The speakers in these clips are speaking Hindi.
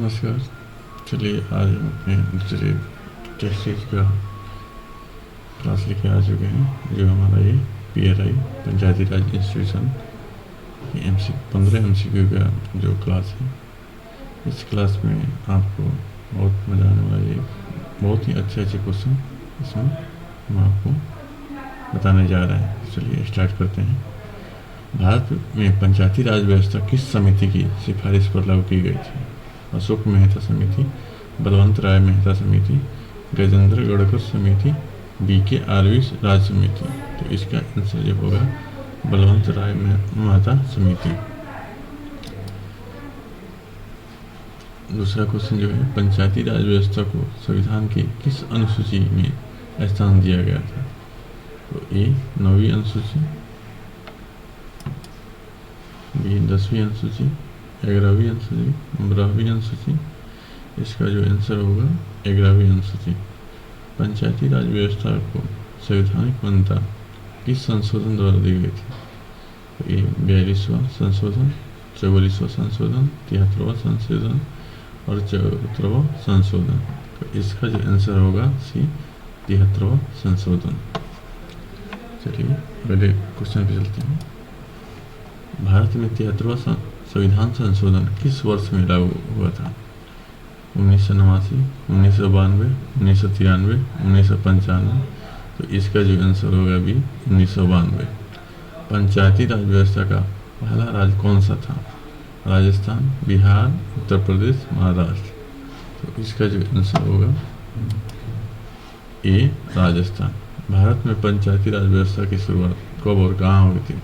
नमस्कार। चलिए आज हम अपने दूसरे टेस्ट सीरीज का क्लास लेके आ चुके हैं, जो हमारा ये PRI पंचायती राज इंस्टीट्यूशन MCQ का जो क्लास है। इस क्लास में आपको बहुत मज़ा आने वाला है। बहुत ही अच्छे क्वेश्चन इसमें हम आपको बताने जा रहे हैं। चलिए स्टार्ट करते हैं। भारत में पंचायती राज व्यवस्था किस समिति की सिफारिश पर लागू की गई थी? अशोक मेहता समिति, बलवंत राय मेहता समिति, गजेंद्र गढ़कर समिति, BK आरवी राज समिति। तो इसका आंसर जो होगा बलवंत राय मेहता समिति। दूसरा क्वेश्चन जो है, पंचायती राज व्यवस्था को संविधान की किस अनुसूची में स्थान दिया गया था? तो A 9वीं अनुसूची, B 10वीं अनुसूची, 11वीं अनुसूची, 12वीं अनुसूची। इसका जो आंसर होगा 11वीं अनुसूची। पंचायती राज व्यवस्था को संवैधानिक मान्यता किस संशोधन द्वारा दी गई थी? तो ये 42वां संशोधन, 44वां संशोधन, 73वां संशोधन और 74वां संशोधन। तो इसका जो आंसर होगा C 73वां संशोधन। चलिए अगले क्वेश्चन पे चलते हैं। भारत में 73वां संविधान संशोधन किस वर्ष में लागू हुआ था? 1989, 1992, 1993, 1995। तो इसका जो आंसर होगा भी 1992। पंचायती राज व्यवस्था का पहला राज्य कौन सा था? राजस्थान, बिहार, उत्तर प्रदेश, महाराष्ट्र। तो इसका जो आंसर होगा A राजस्थान। भारत में पंचायती राज व्यवस्था की शुरुआत कब और कहाँ हुई थी?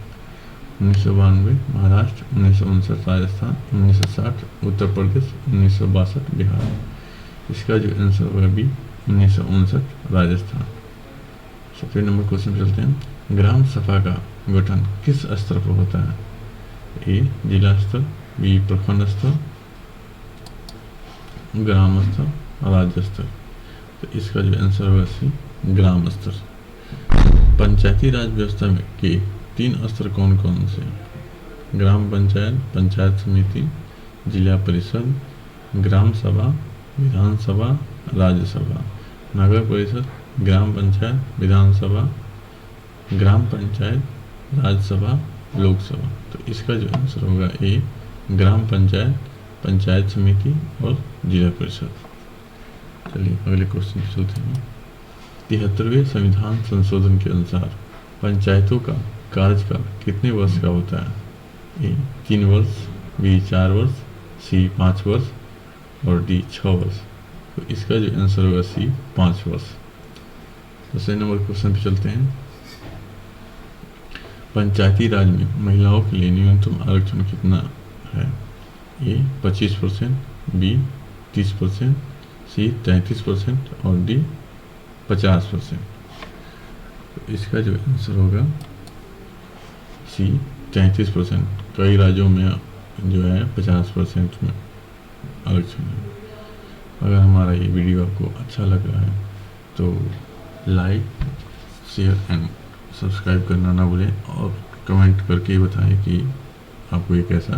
1992 महाराष्ट्र, 1959 राजस्थान, 1960 उत्तर प्रदेश, 1962 बिहार। इसका जो आंसर होगा भी 1959 राजस्थान। 7वें नंबर क्वेश्चन पे चलते हैं। ग्राम सभा का गठन किस स्तर पर होता है? A जिला स्तर, B प्रखंड स्तर, ग्राम स्तर, राज्य स्तर। तो इसका जो आंसर होगा C ग्राम स्तर। पंचायती राज व्यवस्था में के 3 स्तर कौन कौन से? ग्राम पंचायत, पंचायत समिति, जिला परिषद, ग्राम सभा, विधानसभा, राज्यसभा। नगर परिषद, ग्राम पंचायत, विधानसभा, ग्राम पंचायत, राज्यसभा, लोकसभा। तो इसका जो आंसर होगा A ग्राम पंचायत, पंचायत समिति और जिला परिषद। चलिए अगले क्वेश्चन पे चलते हैं। 73वें संविधान संशोधन के अनुसार पंचायतों का कार्यकाल कितने वर्ष का होता है? A 3 वर्ष, B 4 वर्ष, C 5 वर्ष और D 6 वर्ष। तो इसका जो आंसर होगा C 5 वर्ष। 10वें नंबर क्वेश्चन पे चलते हैं। पंचायती राज में महिलाओं के लिए न्यूनतम आरक्षण कितना है? A 25%, B 30%, C 33% और D 50%। तो इसका जो आंसर होगा C 33%। कई राज्यों में जो है 50% में आरक्षण है। अगर हमारा ये वीडियो आपको अच्छा लग रहा है तो लाइक, शेयर एंड सब्सक्राइब करना ना भूलें और कमेंट करके बताएं कि आपको ये कैसा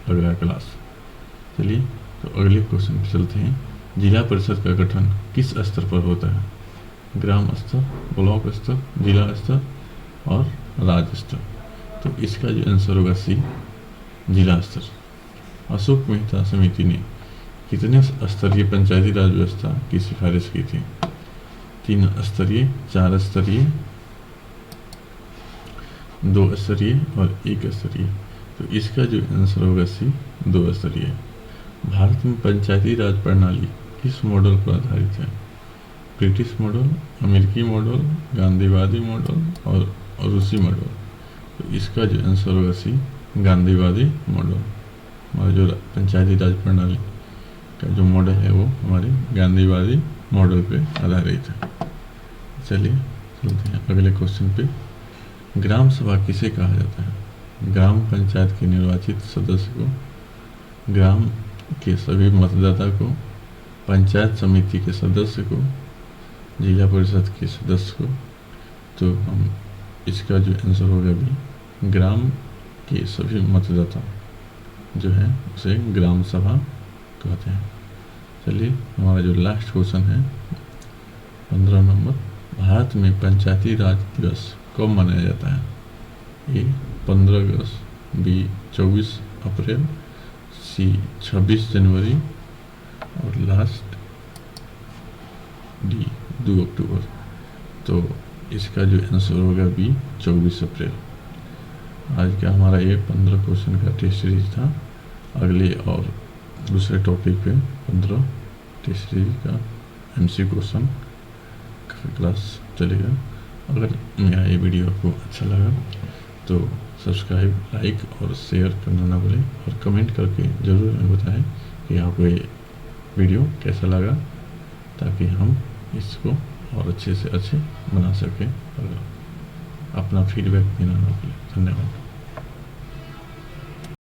लग रहा है क्लास। चलिए तो अगले क्वेश्चन पे चलते हैं। जिला परिषद का गठन किस स्तर पर होता है? ग्राम स्तर, ब्लॉक स्तर, जिला स्तर और राज्य स्तर। तो इसका जो आंसर होगा C जिला स्तर। अशोक मेहता समिति ने कितने स्तरीय पंचायती राज व्यवस्था की सिफारिश की थी? 3 स्तरीय, 4 स्तरीय, 2 स्तरीय और 1 स्तरीय। तो इसका जो आंसर होगा C 2 स्तरीय। भारत में पंचायती राज प्रणाली किस मॉडल पर आधारित है? ब्रिटिश मॉडल, अमेरिकी मॉडल, गांधीवादी मॉडल और रूसी मॉडल। तो इसका जो आंसर होगा C गांधीवादी मॉडल। हमारा जो पंचायती राज प्रणाली का जो मॉडल है वो हमारे गांधीवादी मॉडल पे आधारित है। चलिए चलते हैं अगले क्वेश्चन पे। ग्राम सभा किसे कहा जाता है? ग्राम पंचायत के निर्वाचित सदस्य को, ग्राम के सभी मतदाता को, पंचायत समिति के सदस्य को, जिला परिषद के सदस्य को। तो हम इसका जो आंसर होगा भी ग्राम के सभी मतदाता जो है उसे ग्राम सभा कहते हैं। चलिए हमारा जो लास्ट क्वेश्चन है 15 नंबर, भारत में पंचायती राज दिवस कब मनाया जाता है? ए 15 अगस्त, बी 24 अप्रैल, सी 26 जनवरी और लास्ट डी 2 अक्टूबर। तो इसका जो आंसर होगा बी 24 अप्रैल। आज का हमारा ये 15 क्वेश्चन का टेस्ट सीरीज था। अगले और दूसरे टॉपिक पे 15 टेस्ट सीरीज का एमसी क्वेश्चन का क्लास चलेगा। अगर मेरा ये वीडियो आपको अच्छा लगा तो सब्सक्राइब, लाइक और शेयर करना ना भूलें और कमेंट करके ज़रूर हमें बताएं कि आपको ये वीडियो कैसा लगा, ताकि हम इसको और अच्छे से अच्छे बना सकें और अपना फीडबैक देना ना भूलें। धन्यवाद।